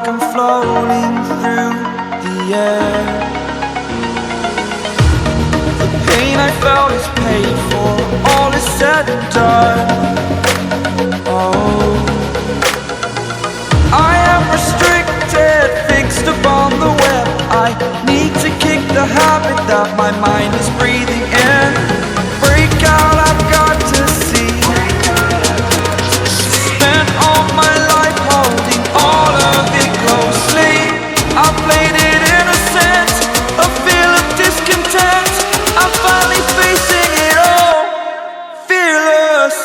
like I'm floating through the air. The pain I felt is paid for, all is said and done. Oh, I am restricted, fixed upon the web. I need to kick the habit that my mind is breathing in. Break out, I've got to see. Spent all my life holding all of it closely. I played it innocent, a feel of discontent. I'm finally facing it all, fearless.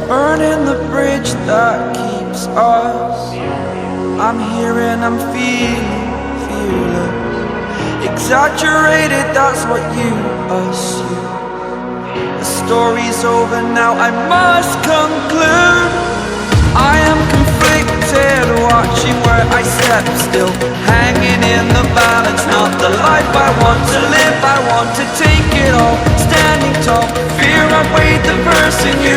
Burning the bridge that keeps us. I'm here and I'm feeling fearless. Exaggerated, that's what you assume. The story's over now, I must conclude. I am conflicted, watching where I step still, hanging in the balance. Not the life I want to live, I want to take it all. Standing tall, fear I weighed the person you